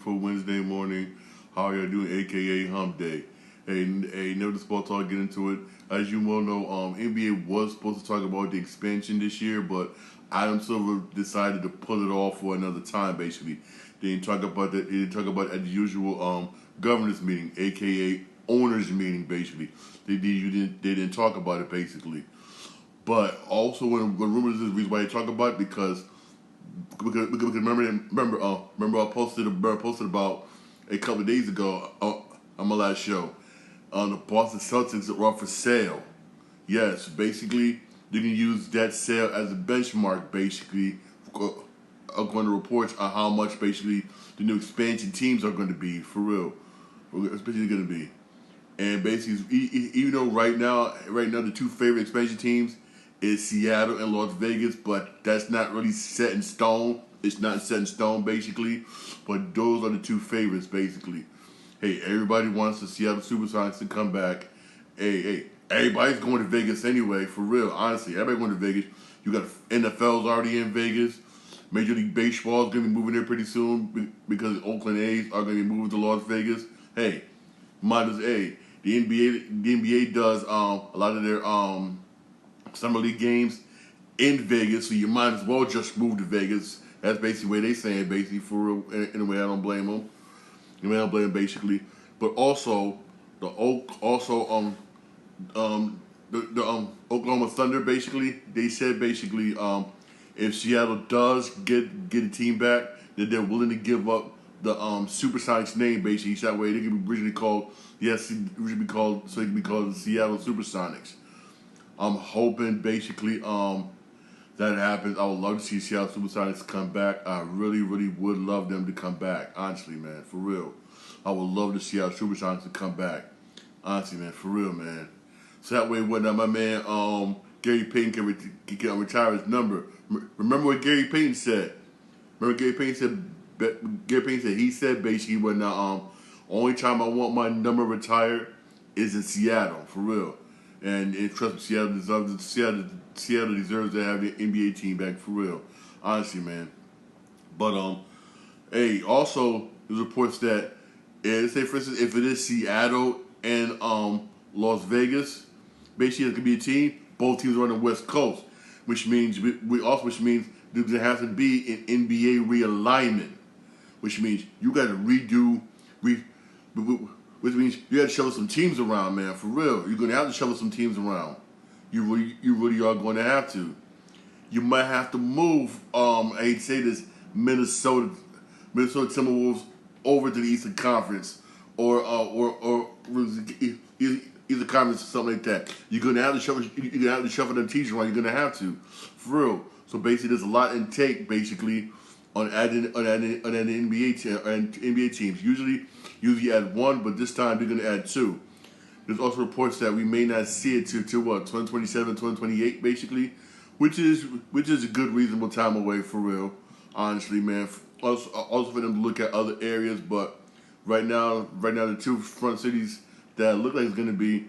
For Wednesday morning. How are you doing, aka Hump Day? Hey, never the sports talk, get into it. As you well know, NBA was supposed to talk about the expansion this year, but Adam Silver decided to pull it off for another time. Basically, they didn't talk about that. They didn't talk about it at the usual governors meeting, aka owners meeting. Basically, they didn't talk about it basically. But also, when rumors is the reason why they talk about it because remember I posted about a couple of days ago on my last show. The Boston Celtics are up for sale. Yes, basically you can use that sale as a benchmark. Basically, according to reports on how much basically the new expansion teams are going to be for real, especially going to be. And basically, even though right now the two favorite expansion teams is Seattle and Las Vegas, but that's not really set in stone. It's not set in stone, basically. But those are the two favorites, basically. Hey, everybody wants the Seattle SuperSonics to come back. Hey, everybody's going to Vegas anyway, for real. Honestly, everybody going to Vegas. You got NFL's already in Vegas. Major League Baseball is going to be moving there pretty soon because the Oakland A's are going to be moving to Las Vegas. Hey, might as the NBA does a lot of their summer league games in Vegas, so you might as well just move to Vegas. That's basically what they saying, basically, for real. In a way, I don't blame them. In a way, I don't blame them, basically. But also, the Oklahoma Thunder, basically, they said basically, if Seattle does get a team back, that they're willing to give up the Supersonics name, basically, so that way they can be originally called, so they can be called the Seattle Supersonics. I'm hoping basically that happens. I would love to see Seattle Supersonics come back. I really, really would love them to come back. Honestly, man, for real. I would love to see Seattle Supersonics to come back. Honestly, man, for real, man. So that way, when my man Gary Payton can retire his number. Remember what Gary Payton said? Remember Gary Payton said? He said basically when only time I want my number retired is in Seattle, for real. And trust me, Seattle deserves to have the NBA team back, for real. Honestly, man. But hey, also there's reports that say for instance, if it is Seattle and Las Vegas, basically it's gonna be a team. Both teams are on the West Coast, which means there has to be an NBA realignment, which means you got to which means you got to shuffle some teams around, man. For real, you're gonna have to shuffle some teams around. You really are going to have to. You might have to move. I hate to say this, Minnesota Timberwolves over to the Eastern Conference, or Eastern Conference or something like that. You're gonna have to shuffle. You're gonna have to shuffle them teams around. You're gonna have to, for real. So basically, there's a lot in take basically on adding NBA teams. Usually add one, but this time they're gonna add two. There's also reports that we may not see it till what 2027, 2028, basically, which is a good reasonable time away, for real. Honestly, man. Also for them to look at other areas, but right now the two front cities that look like it's gonna be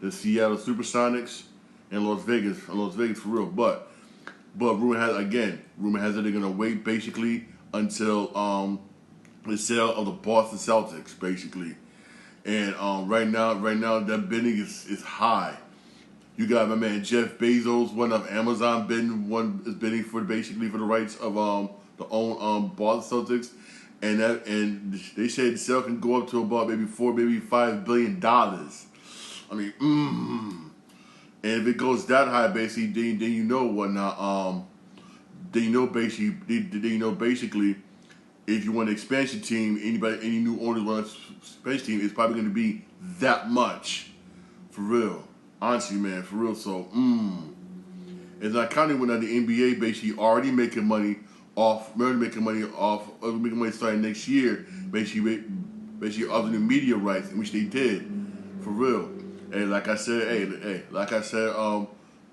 the Seattle SuperSonics and Las Vegas for real. But rumor has it they're gonna wait basically until the sale of the Boston Celtics, basically. And right now that bidding is high. You got my man Jeff Bezos, one of Amazon bidding for basically for the rights of the own Boston Celtics, and they say the sale can go up to about maybe $4, maybe $5 billion. I mean, and if it goes that high, basically, then you know what now. Then you know basically, if you want an expansion team, any new owner wants an expansion team, it's probably going to be that much, for real. Honestly, man, for real. So, it's not counting when the NBA basically already making money starting next year, basically off the new media rights, which they did, for real. And like I said,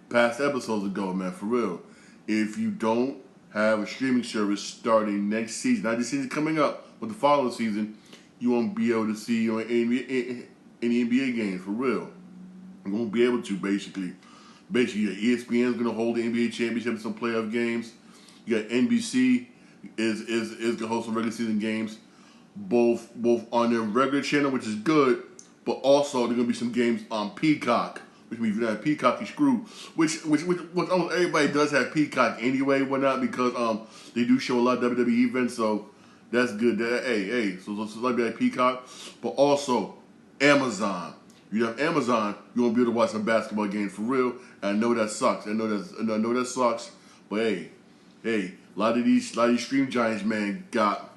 past episodes ago, man, for real. If you don't have a streaming service starting next season, not this season coming up, but the following season, you won't be able to see any NBA games, for real. You won't be able to, basically. ESPN is going to hold the NBA championship and some playoff games. You got NBC is going to host some regular season games. both on their regular channel, which is good, but also there's gonna be some games on Peacock, which means if you don't have Peacock, you screwed. Which almost everybody does have Peacock anyway, whatnot, because they do show a lot of WWE events, so that's good. So like that Peacock, but also Amazon. If you have Amazon, you won't be able to watch some basketball games for real. And I know that sucks. I know that sucks. But hey, a lot of these stream giants, man, got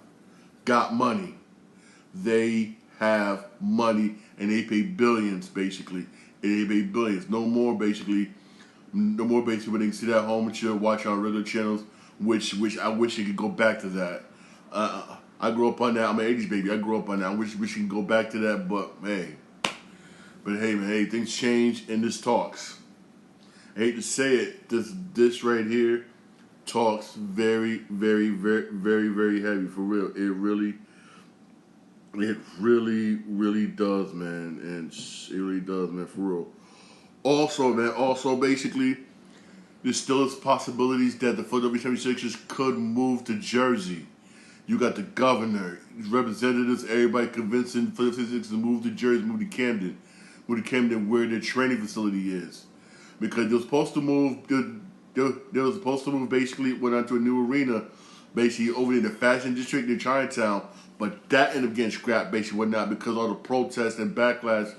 money. They have money, and they pay billions basically. And they pay billions, no more basically when they can sit at home and chill, watch on regular channels. Which I wish they could go back to that. I grew up on that. I'm an '80s baby. I grew up on that. I wish we can go back to that. But hey, man, hey, things change and this talks. I hate to say it, this right here talks very, very, very, very, very heavy for real. It really does, man, and it really does, man, for real. Also, basically, there still is possibilities that the Philadelphia 76ers could move to Jersey. You got the governor, representatives, everybody convincing Philadelphia 76ers to move to Jersey, move to Camden where their training facility is. Because they were supposed to move, basically, went on to a new arena, basically over in the fashion district in Chinatown, but that ended up getting scrapped, basically, whatnot, because all the protests and backlash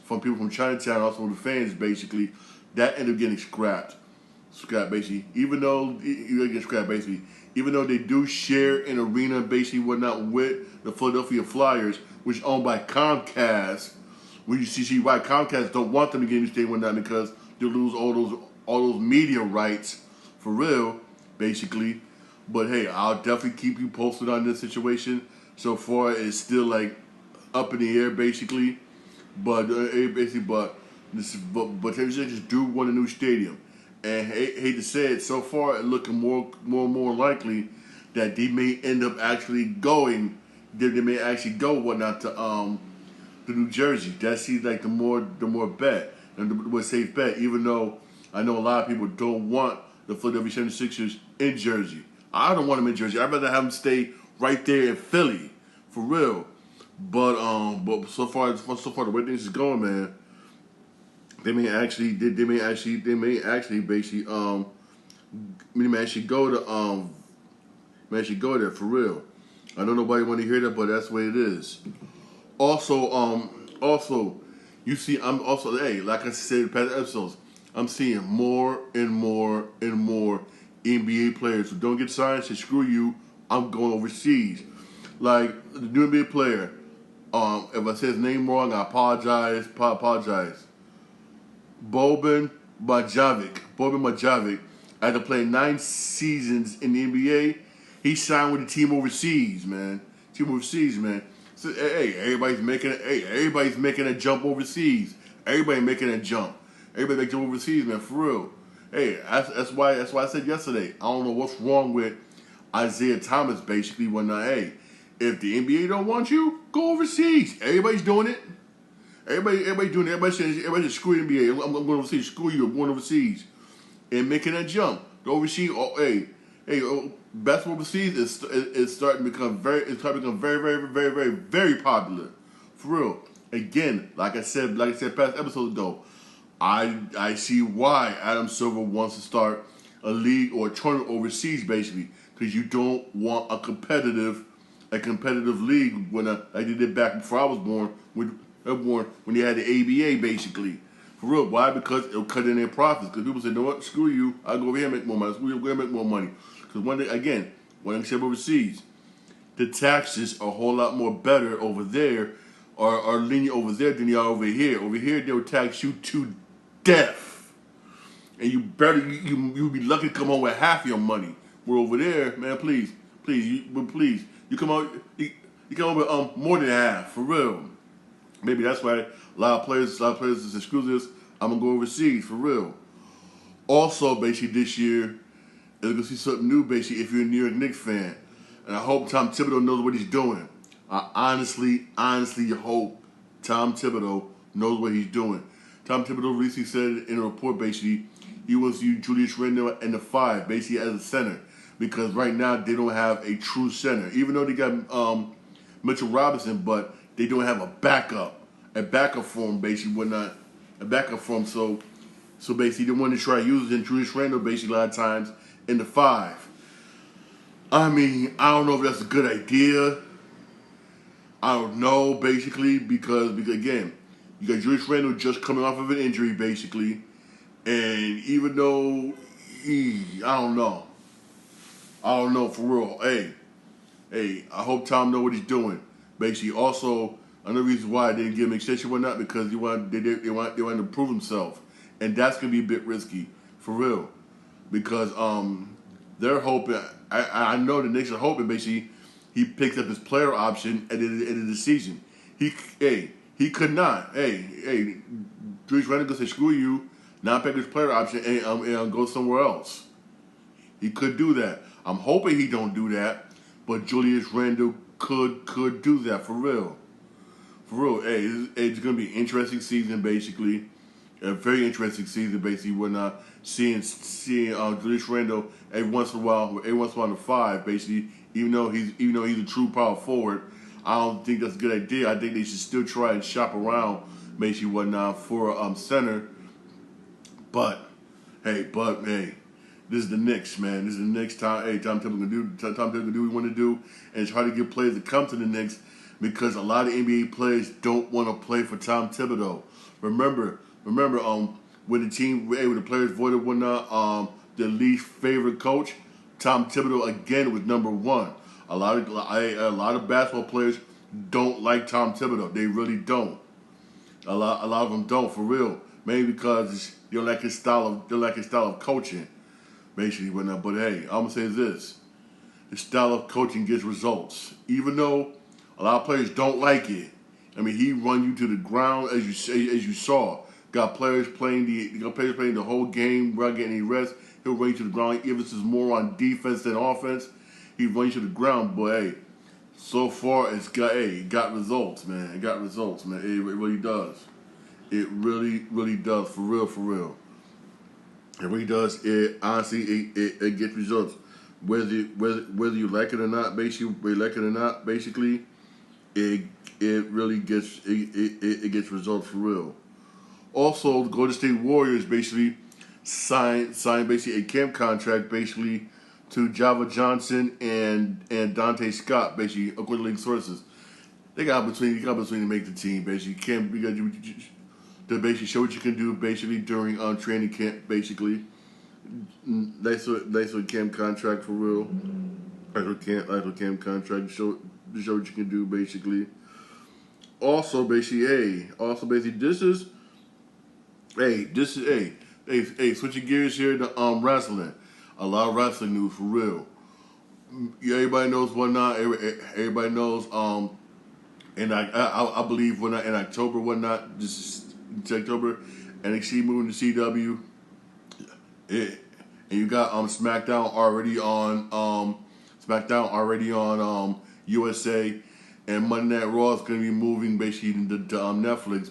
from people from Chinatown, also from the fans, basically, that ended up getting scrapped, basically. Even though they do share an arena, basically, whatnot, with the Philadelphia Flyers, which is owned by Comcast. When you see why Comcast don't want them to get in the stadium, whatnot, because they lose all those media rights for real, basically. But hey, I'll definitely keep you posted on this situation. So far, it's still like up in the air, basically. But just do want a new stadium, and hate to say it, so far it's looking more and more likely that they may end up actually going. They may actually go whatnot to New Jersey. That seems like the more bet and the more safe bet. Even though I know a lot of people don't want the Philadelphia 76ers in Jersey. I don't want them in Jersey. I'd rather have them stay right there in Philly, for real. But so far the way things is going, man, they may actually go there for real. I know nobody want to hear that, but that's the way it is. Also, you see, like I said in past episodes, I'm seeing more and more NBA players who don't get signed say, screw you, I'm going overseas. Like the new NBA player, if I say his name wrong, I apologize. Boban Marjanovic, after playing 9 seasons in the NBA, he signed with the team overseas, man. So, hey, everybody's making a jump overseas. Everybody making a jump overseas, man, for real. Hey, that's why I said yesterday, I don't know what's wrong with Isaiah Thomas, basically, when hey, if the NBA don't want you, go overseas. Everybody's doing it. Everybody doing it. Everybody says screw the NBA. I'm going overseas. Screw you. I'm going overseas. And making that jump. The overseas, basketball overseas is starting to become very, very popular. For real. Again, like I said past episodes ago, I see why Adam Silver wants to start a league or a tournament overseas, basically, because you don't want a competitive league like they did back before I was born, when they had the ABA, basically. For real. Why? Because it'll cut in their profits. Because people say, you know what, screw you, I'll go over here and make more money. Screw you, go make more money. Because when I step overseas, the taxes are a whole lot more better over there, or are lenient over there than they are over here. Over here, they'll tax you to death. And you'll be lucky to come home with half your money. Where over there, man, please, you come out with more than half, for real. Maybe that's why a lot of players say, screw this, I'm going to go overseas, for real. Also, basically, this year, you're going to see something new, basically, if you're a New York Knicks fan. And I hope Tom Thibodeau knows what he's doing. I honestly hope Tom Thibodeau knows what he's doing. Tom Thibodeau recently said in a report, basically, he wants to use Julius Randle and the 5, basically, as a center. Because right now, they don't have a true center. Even though they got Mitchell Robinson, but they don't have a backup for him, basically, whatnot, a backup for him. So basically, they want to try using Julius Randle basically a lot of times in the 5. I mean, I don't know if that's a good idea. I don't know, basically, because again, you got Julius Randle just coming off of an injury, basically, and even though I don't know for real. Hey, I hope Tom know what he's doing. Basically, also another reason why they didn't give him an extension or not because they want to prove himself, and that's gonna be a bit risky for real, because they're hoping. I know the Knicks are hoping basically he picks up his player option at the end of the season. He could not. Julius Randle could say screw you, not pick his player option and go somewhere else. He could do that. I'm hoping he don't do that, but Julius Randle could do that for real. For real. It's gonna be an interesting season basically. A very interesting season basically. We're not seeing Julius Randle every once in a while in the 5 basically. Even though he's a true power forward, I don't think that's a good idea. I think they should still try and shop around basically whatnot for center. But hey, this is the Knicks, man. This is the Knicks. Tom Thibodeau can do what he want to do, and try to get players to come to the Knicks because a lot of NBA players don't want to play for Tom Thibodeau. Remember, when the players voted their least favorite coach, Tom Thibodeau again was number 1. A lot of basketball players don't like Tom Thibodeau. They really don't. A lot of them don't for real. Maybe because they don't like his style of coaching. Basically, but hey, I'm gonna say this: his style of coaching gets results, even though a lot of players don't like it. I mean, he run you to the ground as you saw. Got players playing the whole game without getting any rest. He'll run you to the ground. Even if it's more on defense than offense, he runs you to the ground. But hey, so far it got results, man. It got results, man. It really does. It really does for real. It really does. It honestly, it gets results, whether you like it or not. Basically, it really gets it gets results for real. Also, the Golden State Warriors basically signed basically a camp contract basically to Java Johnson and Dante Scott basically according to league sources. They got opportunity to make the team basically. To basically show what you can do basically during training camp basically. Nice with camp contract for real. Nice with camp contract to show what you can do basically. Also basically this is switching gears here to wrestling. A lot of wrestling news for real. Everybody knows whatnot. Everybody knows and I believe whatnot in October whatnot. This October, NXT moving to CW, and you got SmackDown already on USA, and Monday Night Raw is going to be moving basically to Netflix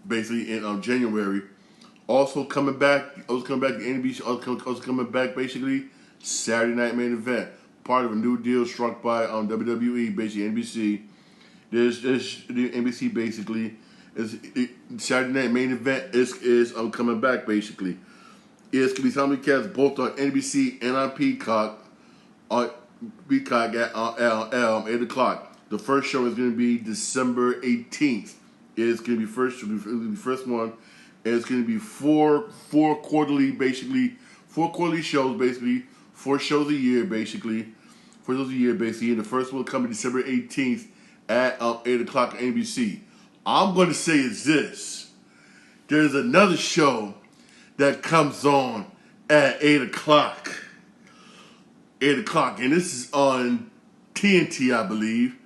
basically in January. Also coming back to NBC. Also coming back basically Saturday Night Main Event, part of a new deal struck by WWE basically NBC. There's the NBC basically Saturday Night Main Event is coming back basically. It's gonna be simulcast both on NBC and on Peacock at 8 o'clock. The first show is gonna be December 18th. It's gonna be the first one, and it's gonna be four quarterly shows basically, 4 shows a year basically, and the first one coming December 18th. At 8 o'clock on NBC. I'm going to say is this. There's another show that comes on at 8 o'clock. 8 o'clock. And this is on TNT, I believe.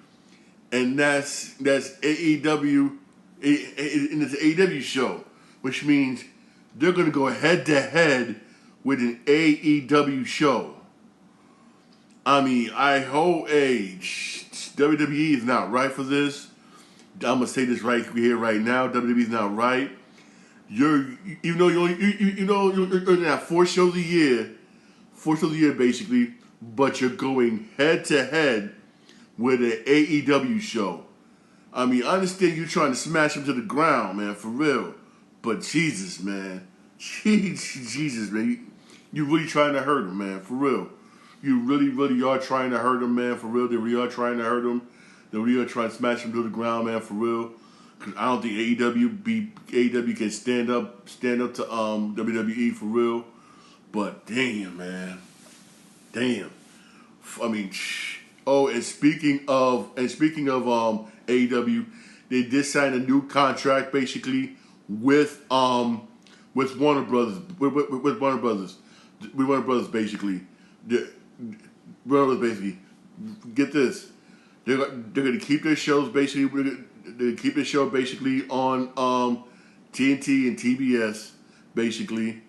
And that's AEW. And it's an AEW show. Which means they're going to go head to head with an AEW show. I mean, I hope WWE is not right for this. I'm gonna say this right here, right now. WWE is not right. You're gonna have 4 shows a year basically, but you're going head to head with an AEW show. I mean, I understand you trying to smash him to the ground, man, for real. But Jesus, man. Jesus, man. You really trying to hurt him, man, for real. You really, really are trying to hurt him, man, for real. They really are trying to hurt him. They really are trying to smash him to the ground, man, for real. Because I don't think AEW can stand up to WWE for real. But damn, man. Damn. I mean, oh, and speaking of AEW, they did sign a new contract basically with Warner Brothers, with Warner Brothers, basically. Warner Brothers basically. Get this, they're gonna keep their shows basically. They keep their show basically on TNT and TBS basically.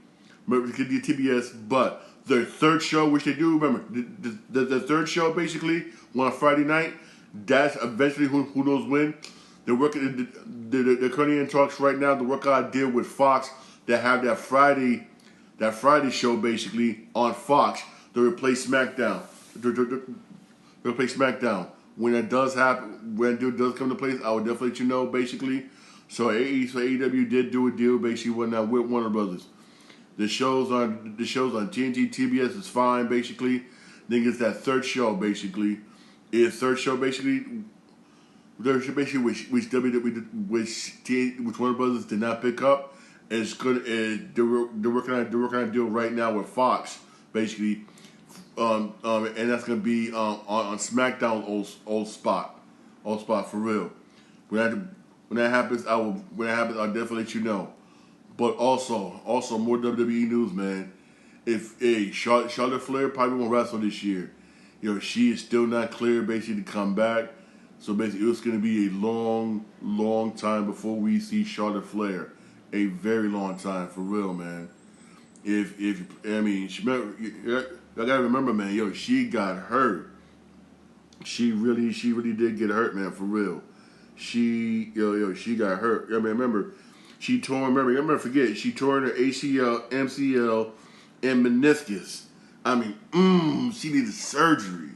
TBS, but their third show, which they do, remember, the third show basically on a Friday night, that's eventually who knows when. They're working. They're currently in talks right now to work out a deal with Fox to have that Friday show basically on Fox to replace SmackDown. To replace SmackDown. When that does happen, when it does come to place, I will definitely let you know basically. So AEW did do a deal basically with Warner Brothers. The shows on TNT, TBS is fine basically. Then it's that third show basically. Which Warner Brothers did not pick up. It's good. They're working on a deal right now with Fox basically, and that's gonna be on SmackDown old spot for real. When that happens, I'll definitely let you know. But also more WWE news, man. If Charlotte Flair probably won't wrestle this year. You know, she is still not clear basically to come back. So basically it's gonna be a long, long time before we see Charlotte Flair. A very long time for real, man. I gotta remember, man, she got hurt. She really did get hurt, man, for real. She got hurt. I mean, remember, she tore her ACL, MCL, and meniscus. I mean, she needed surgery.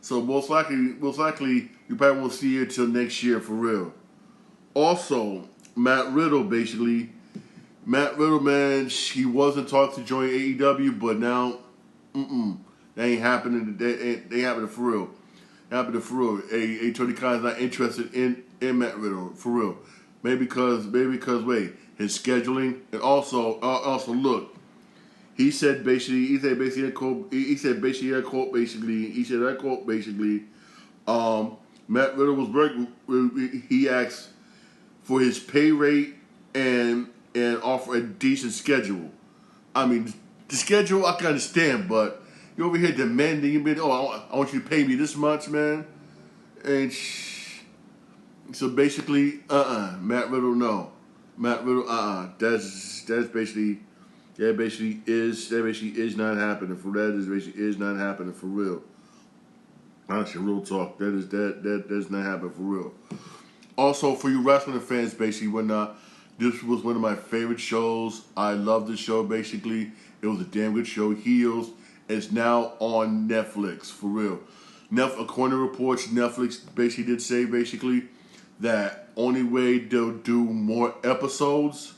So most likely, you probably won't see her till next year for real. Also, Matt Riddle, man, he wasn't talking to join AEW, but now, that ain't happening. That ain't happening for real. Tony Khan's not interested in Matt Riddle for real. Maybe because his scheduling, and also look. He said that quote basically, Matt Riddle was working. He asked for his pay rate and offer a decent schedule. I mean, the schedule I can understand, but you over here demanding, I want you to pay me this much, man. And so basically, Matt Riddle, no. Matt Riddle, That's basically is not happening for real. Honestly, real talk. That does not happen for real. Also, for you wrestling fans, basically, this was one of my favorite shows. I love the show. Basically, it was a damn good show. Heels. It's now on Netflix for real. According to reports, Netflix basically did say that only way they'll do more episodes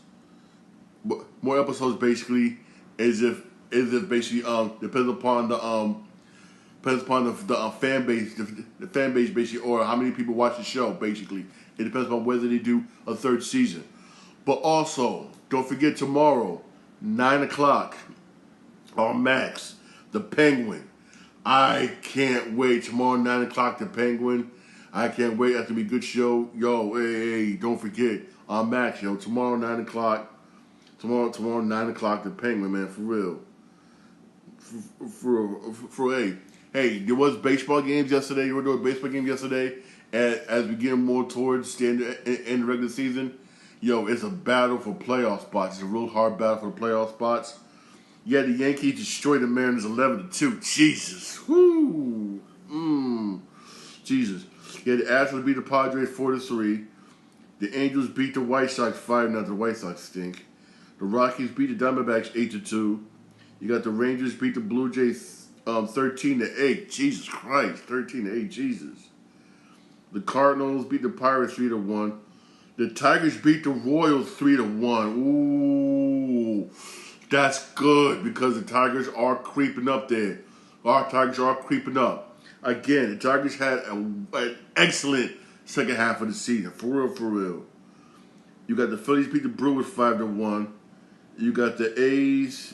basically is if basically depends upon the fan base, the fan base basically, or how many people watch the show basically. It depends on whether they do a third season. But also, don't forget tomorrow, 9:00 on Max, The Penguin. I can't wait. Tomorrow, 9:00, The Penguin. I can't wait. That's gonna be a good show. Hey, don't forget on Max, tomorrow 9:00. Tomorrow 9:00, The Penguin, man, for real. Hey, there was baseball games yesterday. You were doing baseball games yesterday. As we get more towards the end of the regular season, it's a battle for playoff spots. It's a real hard battle for the playoff spots. Yeah, the Yankees destroyed the Mariners 11-2. Jesus, whoo, Jesus. Yeah, the Astros beat the Padres 4-3. The Angels beat the White Sox 5-0. The White Sox stink. The Rockies beat the Diamondbacks 8-2. You got the Rangers beat the Blue Jays 13-8. Jesus Christ, 13-8. Jesus. The Cardinals beat the Pirates 3-1. The Tigers beat the Royals 3-1. Ooh, that's good because the Tigers are creeping up there. Our Tigers are creeping up. Again, the Tigers had an excellent second half of the season. For real, for real. You got the Phillies beat the Brewers 5-1. You got the A's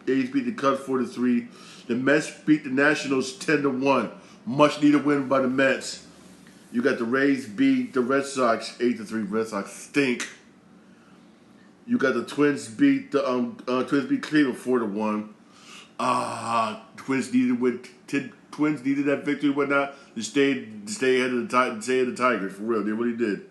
beat the Cubs 4-3. The Mets beat the Nationals 10-1. Much needed win by the Mets. You got the Rays beat the Red Sox 8-3. Red Sox stink. You got the Twins beat the Cleveland 4-1. Twins needed that victory, whatnot. To stay ahead of the Tigers for real. They really did.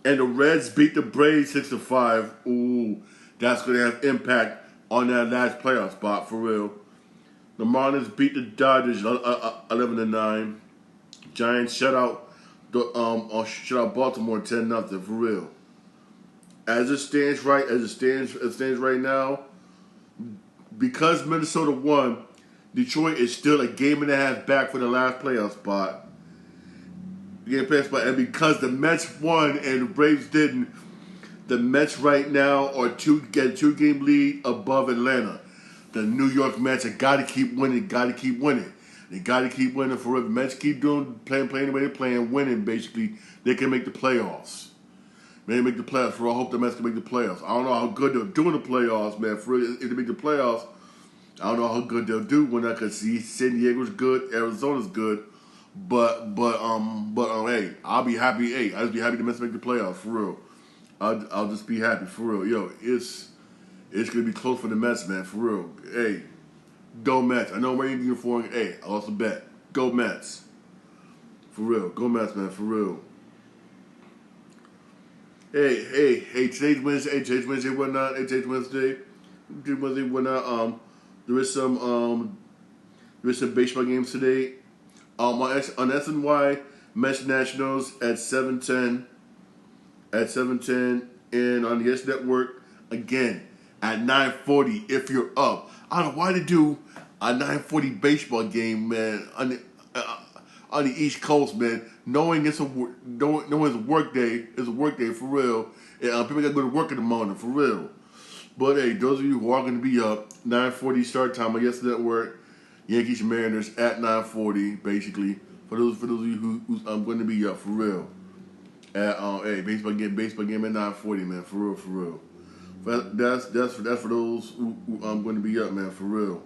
And the Reds beat the Braves 6-5. Ooh, that's gonna have impact on that last playoff spot for real. The Marlins beat the Dodgers 11-9. Giants shut out Baltimore 10-0 for real. As it stands right now, because Minnesota won, Detroit is still a game and a half back for the last playoff spot. And because the Mets won and the Braves didn't, the Mets right now are get a 2-game lead above Atlanta. The New York Mets have got to keep winning. They got to keep winning for it. The Mets keep playing the way they're playing, winning. Basically, they can make the playoffs. Maybe make the playoffs. For I hope the Mets can make the playoffs. I don't know how good they're doing the playoffs, man. For real, if they make the playoffs, I don't know how good they'll do when I can see San Diego's good, Arizona's good, but hey, I'll be happy. Hey, I'll just be happy the Mets make the playoffs for real. I'll just be happy for real. Yo, it's gonna be close for the Mets, man, for real. Hey, go Mets. I know I'm wearing uniform. Hey, I lost a bet. Go Mets. For real. Go Mets, man, for real. Hey, today's Wednesday. Today's Wednesday, whatnot. There is some baseball games today. On SNY, Mets Nationals at 7:10. And on the S Network again at 9:40. If you're up, I don't know why they do a 9:40 baseball game, man, on the East Coast, man. Knowing it's a work day, for real. And people got to go to work in the morning, for real. But hey, those of you who are going to be up, 9:40 start time on Yes Network, Yankees Mariners at 9:40, basically. For those of you who's going to be up, for real. Hey, baseball game at 9:40, man, for real. That's for those who going to be up, man, for real.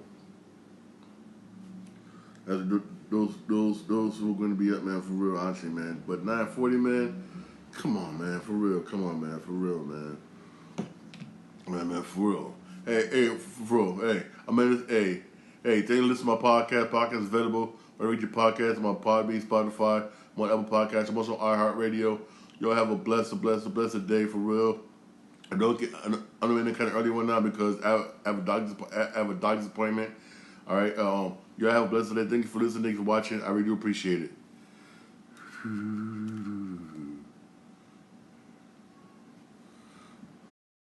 Those who are going to be up, man, for real, honestly, man. But 9:40, man, come on, man, for real, man. Man, for real. Hey, for real, hey, thank you for listening to my podcast. Podcast is available. I read your podcast on my Podbean, Spotify, I'm on Apple Podcasts. I'm also on iHeartRadio. Y'all have a blessed day, for real. I don't end it kind of early one now because I have a doctor's appointment. All right. Y'all have a blessed day. Thank you for listening. Thank you for watching. I really do appreciate it.